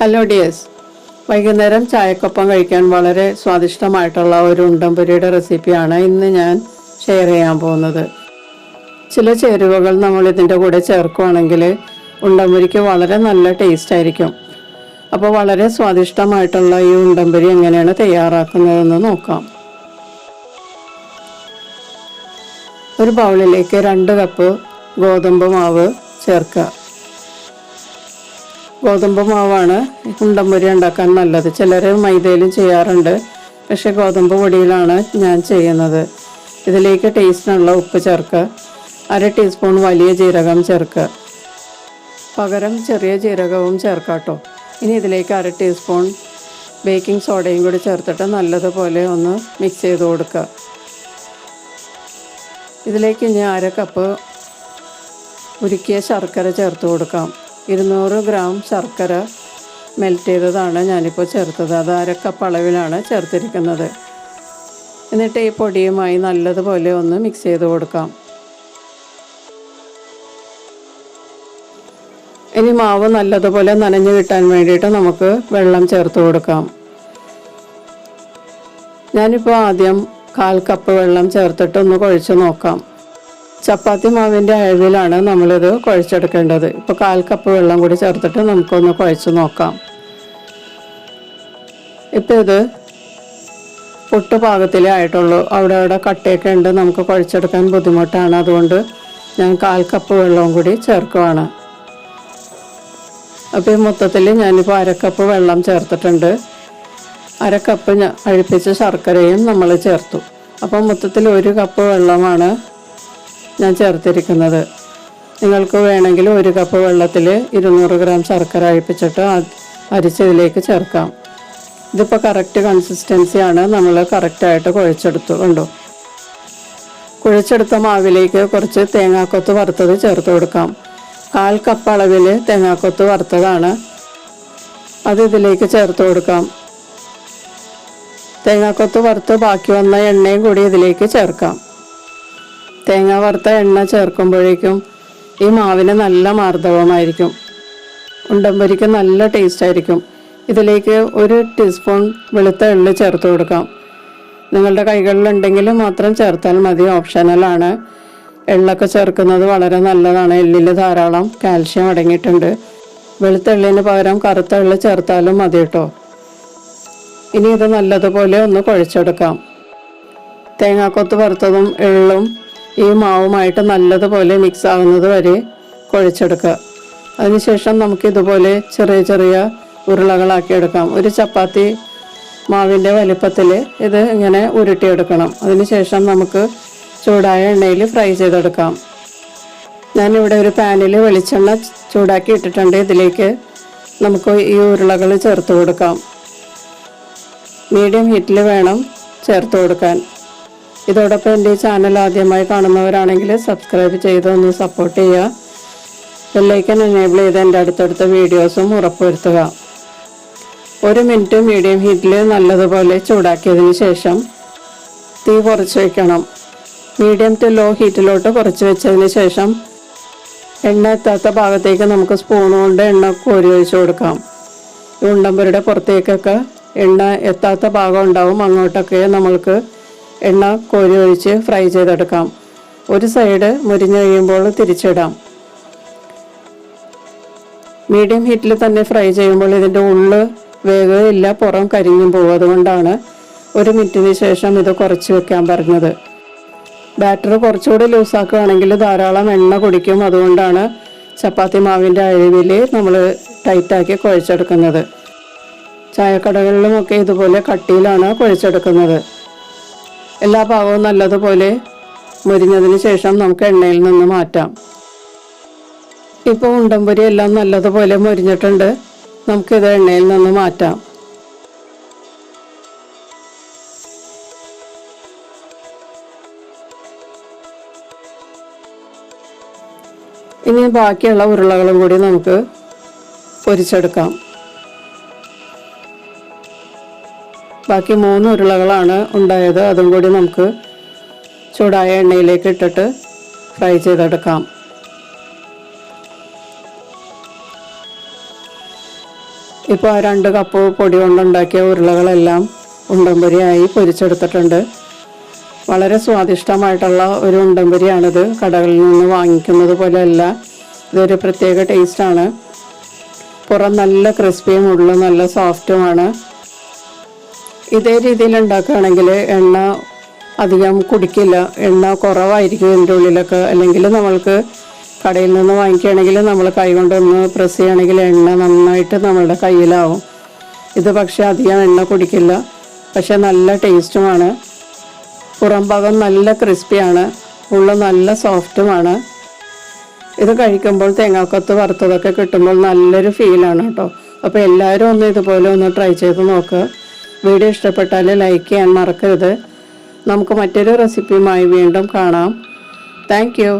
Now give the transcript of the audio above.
Hello dears, വൈകുന്നേരം ചായക്കൊപ്പം കഴിക്കാൻ വളരെ സ്വാദിഷ്ടമായിട്ടുള്ള ഒരു ഉണ്ടം പൊരിയുടെ റെസിപ്പിയാണ് ഇന്ന് ഞാൻ ഷെയർ ചെയ്യാൻ പോകുന്നത്. ചില ചേരുവകൾ നമ്മൾ ഇതിൻ്റെ കൂടെ ചേർക്കുകയാണെങ്കിൽ ഉണ്ടം പൊരിക്ക് വളരെ നല്ല ടേസ്റ്റ് ആയിരിക്കും. അപ്പോൾ വളരെ സ്വാദിഷ്ടമായിട്ടുള്ള ഈ ഉണ്ടം പൊരി എങ്ങനെയാണ് തയ്യാറാക്കുന്നതെന്ന് നോക്കാം. ഒരു ബൗളിലേക്ക് 2 കപ്പ് ഗോതമ്പ് മാവ് ചേർക്കുക. ഗോതമ്പ് മാവാണ് ഉണ്ടം പൊരി ഉണ്ടാക്കാൻ നല്ലത്. ചിലർ മൈദയിലും ചെയ്യാറുണ്ട്, പക്ഷെ ഗോതമ്പ് പൊടിയിലാണ് ഞാൻ ചെയ്യുന്നത്. ഇതിലേക്ക് ടേസ്റ്റിനുള്ള ഉപ്പ് ചേർക്കുക. 1/2 ടീസ്പൂൺ വലിയ ജീരകം ചേർക്കുക, പകരം ചെറിയ ജീരകവും ചേർക്കാട്ടോ. ഇനി ഇതിലേക്ക് 1/2 ടീസ്പൂൺ ബേക്കിംഗ് സോഡയും കൂടി ചേർത്തിട്ട് നല്ലതുപോലെ ഒന്ന് മിക്സ് ചെയ്ത് കൊടുക്കുക. ഇതിലേക്ക് ഇനി 1/2 കപ്പ് ഉരുക്കിയ ശർക്കര ചേർത്ത് കൊടുക്കാം. 200 ഗ്രാം ശർക്കര മെൽറ്റ് ചെയ്തതാണ് ഞാനിപ്പോൾ ചേർത്തത്. അത് 1/2 കപ്പ് അളവിലാണ് ചേർത്തിരിക്കുന്നത്. എന്നിട്ട് ഈ പൊടിയുമായി നല്ലതുപോലെ ഒന്ന് മിക്സ് ചെയ്ത് കൊടുക്കാം. ഇനി മാവ് നല്ലതുപോലെ നനഞ്ഞു കിട്ടാൻ വേണ്ടിയിട്ട് നമുക്ക് വെള്ളം ചേർത്ത് കൊടുക്കാം. ഞാനിപ്പോൾ ആദ്യം 1/4 കപ്പ് വെള്ളം ചേർത്തിട്ട് ഒന്ന് കുഴച്ച് നോക്കാം. ചപ്പാത്തി മാവിൻ്റെ അളവിലാണ് നമ്മളിത് കുഴച്ചെടുക്കേണ്ടത്. ഇപ്പോൾ 1/4 കപ്പ് വെള്ളം കൂടി ചേർത്തിട്ട് നമുക്കൊന്ന് കുഴച്ച് നോക്കാം. ഇപ്പോൾ ഇത് പുട്ട് പാകത്തിലേ ആയിട്ടുള്ളൂ. അവിടെ കട്ടയൊക്കെ ഉണ്ട്, നമുക്ക് കുഴച്ചെടുക്കാൻ ബുദ്ധിമുട്ടാണ്. അതുകൊണ്ട് ഞാൻ 1/4 കപ്പ് വെള്ളവും കൂടി ചേർക്കുവാണ്. അപ്പോൾ ഈ മൊത്തത്തിൽ ഞാനിപ്പോൾ 1/2 കപ്പ് വെള്ളം ചേർത്തിട്ടുണ്ട്. 1/2 കപ്പ് അഴിപ്പിച്ച ശർക്കരയും നമ്മൾ ചേർത്തു. അപ്പോൾ മൊത്തത്തിൽ 1 കപ്പ് വെള്ളമാണ് ഞാൻ ചേർത്തിരിക്കുന്നത്. നിങ്ങൾക്ക് വേണമെങ്കിൽ 1 കപ്പ് വെള്ളത്തിൽ 200 ഗ്രാം ശർക്കര അഴിപ്പിച്ചിട്ട് അരിച്ചതിലേക്ക് ചേർക്കാം. ഇതിപ്പോൾ കറക്റ്റ് കൺസിസ്റ്റൻസിയാണ്. നമ്മൾ കറക്റ്റായിട്ട് കുഴച്ചെടുത്തു. കണ്ടോ, കുഴച്ചെടുത്ത മാവിലേക്ക് കുറച്ച് തേങ്ങാക്കൊത്ത് വറുത്തത് ചേർത്ത് കൊടുക്കാം. 1/4 കപ്പ് അളവിൽ തേങ്ങാക്കൊത്ത് വറുത്തതാണ്, അത് ഇതിലേക്ക് ചേർത്ത് കൊടുക്കാം. തേങ്ങാക്കൊത്ത് വറുത്ത് ബാക്കി വന്ന എണ്ണയും കൂടി ഇതിലേക്ക് ചേർക്കാം. തേങ്ങ വറുത്ത എണ്ണ ചേർക്കുമ്പോഴേക്കും ഈ മാവിന് നല്ല മാർദ്ദവമായിരിക്കും, ഉണ്ടം പൊരിക്ക് നല്ല ടേസ്റ്റ് ആയിരിക്കും. ഇതിലേക്ക് 1 ടീസ്പൂൺ വെളുത്ത എള്ള് ചേർത്ത് കൊടുക്കാം. നിങ്ങളുടെ കൈകളിലുണ്ടെങ്കിൽ മാത്രം ചേർത്താൽ മതി, ഓപ്ഷണലാണ്. എള്ളൊക്കെ ചേർക്കുന്നത് വളരെ നല്ലതാണ്. എള്ളിൽ ധാരാളം കാൽഷ്യം അടങ്ങിയിട്ടുണ്ട്. വെളുത്ത എള്ളിന് പകരം കറുത്ത എള്ള് ചേർത്താലും മതി കേട്ടോ. ഇനി ഇത് നല്ലതുപോലെ ഒന്ന് കുഴച്ചെടുക്കാം. തേങ്ങാക്കൊത്ത് വറുത്തതും എള്ളും ഈ മാവുമായിട്ട് നല്ലതുപോലെ മിക്സ് ആവുന്നത് വരെ കുഴച്ചെടുക്കുക. അതിനുശേഷം നമുക്കിതുപോലെ ചെറിയ ചെറിയ ഉരുളകളാക്കി എടുക്കാം. ഒരു ചപ്പാത്തി മാവിൻ്റെ വലിപ്പത്തിൽ ഇത് ഇങ്ങനെ ഉരുട്ടിയെടുക്കണം. അതിനുശേഷം നമുക്ക് ചൂടായ എണ്ണയിൽ ഫ്രൈ ചെയ്തെടുക്കാം. ഞാനിവിടെ ഒരു പാനിൽ വെളിച്ചെണ്ണ ചൂടാക്കി ഇട്ടിട്ടുണ്ട്. ഇതിലേക്ക് നമുക്ക് ഈ ഉരുളകൾ ചേർത്ത് കൊടുക്കാം. മീഡിയം ഹീറ്റിൽ വേണം ചേർത്ത് കൊടുക്കാൻ. ഇതോടൊപ്പം എൻ്റെ ഈ ചാനൽ ആദ്യമായി കാണുന്നവരാണെങ്കിൽ സബ്സ്ക്രൈബ് ചെയ്ത് ഒന്ന് സപ്പോർട്ട് ചെയ്യുക. ബെല്ലൈക്കൺ എനേബിൾ ചെയ്ത് എൻ്റെ അടുത്തടുത്ത വീഡിയോസും ഉറപ്പുവരുത്തുക. 1 മിനിറ്റ് മീഡിയം ഹീറ്റിൽ നല്ലതുപോലെ ചൂടാക്കിയതിന് ശേഷം തീ കുറച്ച് വയ്ക്കണം. മീഡിയം ടു ലോ ഹീറ്റിലോട്ട് കുറച്ച് വെച്ചതിന് ശേഷം എണ്ണ എത്താത്ത ഭാഗത്തേക്ക് നമുക്ക് സ്പൂൺ കൊണ്ട് എണ്ണ കോരി ഒഴിച്ച് കൊടുക്കാം. ഈ ഉണ്ടംപൊരിയുടെ പുറത്തേക്കൊക്കെ എണ്ണ എത്താത്ത ഭാഗം ഉണ്ടാവും, അങ്ങോട്ടൊക്കെ നമ്മൾക്ക് എണ്ണ കോരി ഒഴിച്ച് ഫ്രൈ ചെയ്തെടുക്കാം. ഒരു സൈഡ് മുരിഞ്ഞ് കഴിയുമ്പോൾ തിരിച്ചിടാം. മീഡിയം ഹീറ്റിൽ തന്നെ ഫ്രൈ ചെയ്യുമ്പോൾ ഇതിൻ്റെ ഉള്ള് വേഗമില്ല, പുറം കരിഞ്ഞും പോകും. അതുകൊണ്ടാണ് 1 മിനിറ്റിന് ശേഷം ഇത് കുറച്ച് വെക്കാൻ പറഞ്ഞത്. ബാറ്റർ കുറച്ചുകൂടി ലൂസാക്കുകയാണെങ്കിൽ ധാരാളം എണ്ണ കുടിക്കും. അതുകൊണ്ടാണ് ചപ്പാത്തി മാവിൻ്റെ അളവിൽ നമ്മൾ ടൈറ്റാക്കി കുഴച്ചെടുക്കുന്നത്. ചായക്കടകളിലുമൊക്കെ ഇതുപോലെ കട്ടിയിലാണ് കുഴച്ചെടുക്കുന്നത്. എല്ലാ ഭാഗവും നല്ലതുപോലെ മുരിഞ്ഞതിന് ശേഷം നമുക്ക് എണ്ണയിൽ നിന്ന് മാറ്റാം. ഇപ്പോൾ ഉണ്ടംപൊരി എല്ലാം നല്ലതുപോലെ മുരിഞ്ഞിട്ടുണ്ട്. നമുക്കിത് എണ്ണയിൽ നിന്ന് മാറ്റാം. ഇനി ബാക്കിയുള്ള ഉരുളകളും കൂടി നമുക്ക് പൊരിച്ചെടുക്കാം. ബാക്കി 3 ഉരുളകളാണ് ഉണ്ടായത്. അതും കൂടി നമുക്ക് ചൂടായ എണ്ണയിലേക്ക് ഇട്ടിട്ട് ഫ്രൈ ചെയ്തെടുക്കാം. ഇപ്പോൾ ആ 2 കപ്പ് പൊടി കൊണ്ടുണ്ടാക്കിയ ഉരുളകളെല്ലാം ഉണ്ടംപൊരിയായി പൊരിച്ചെടുത്തിട്ടുണ്ട്. വളരെ സ്വാദിഷ്ടമായിട്ടുള്ള ഒരു ഉണ്ടംപൊരിയാണിത്. കടകളിൽ നിന്ന് വാങ്ങിക്കുന്നത് പോലെയല്ല, ഇതൊരു പ്രത്യേക ടേസ്റ്റാണ്. പുറം നല്ല ക്രിസ്പിയും ഉള്ളിൽ നല്ല സോഫ്റ്റുമാണ്. ഇതേ രീതിയിൽ ഉണ്ടാക്കുകയാണെങ്കിൽ എണ്ണ അധികം കുടിക്കില്ല, എണ്ണ കുറവായിരിക്കും ഇതിൻ്റെ ഉള്ളിലൊക്കെ. അല്ലെങ്കിൽ നമ്മൾക്ക് കടയിൽ നിന്ന് വാങ്ങിക്കുകയാണെങ്കിൽ നമ്മൾ കൈ കൊണ്ടൊന്ന് പ്രസ് ചെയ്യുകയാണെങ്കിൽ എണ്ണ നന്നായിട്ട് നമ്മളുടെ കയ്യിലാവും. ഇത് പക്ഷേ അധികം എണ്ണ കുടിക്കില്ല, പക്ഷെ നല്ല ടേസ്റ്റുമാണ്. പുറം ഭാഗം നല്ല ക്രിസ്പിയാണ്, ഉള്ളിൽ നല്ല സോഫ്റ്റുമാണ്. ഇത് കഴിക്കുമ്പോൾ തേങ്ങാക്കൊത്ത് വറുത്തതൊക്കെ കിട്ടുമ്പോൾ നല്ലൊരു ഫീലാണ് കേട്ടോ. അപ്പോൾ എല്ലാവരും ഒന്ന് ഇതുപോലെ ഒന്ന് ട്രൈ ചെയ്ത് നോക്കുക. വീഡിയോ ഇഷ്ടപ്പെട്ടാൽ ലൈക്ക് ചെയ്യാൻ മറക്കരുത്. നമുക്ക് മറ്റൊരു റെസിപ്പിയുമായി വീണ്ടും കാണാം. Thank you.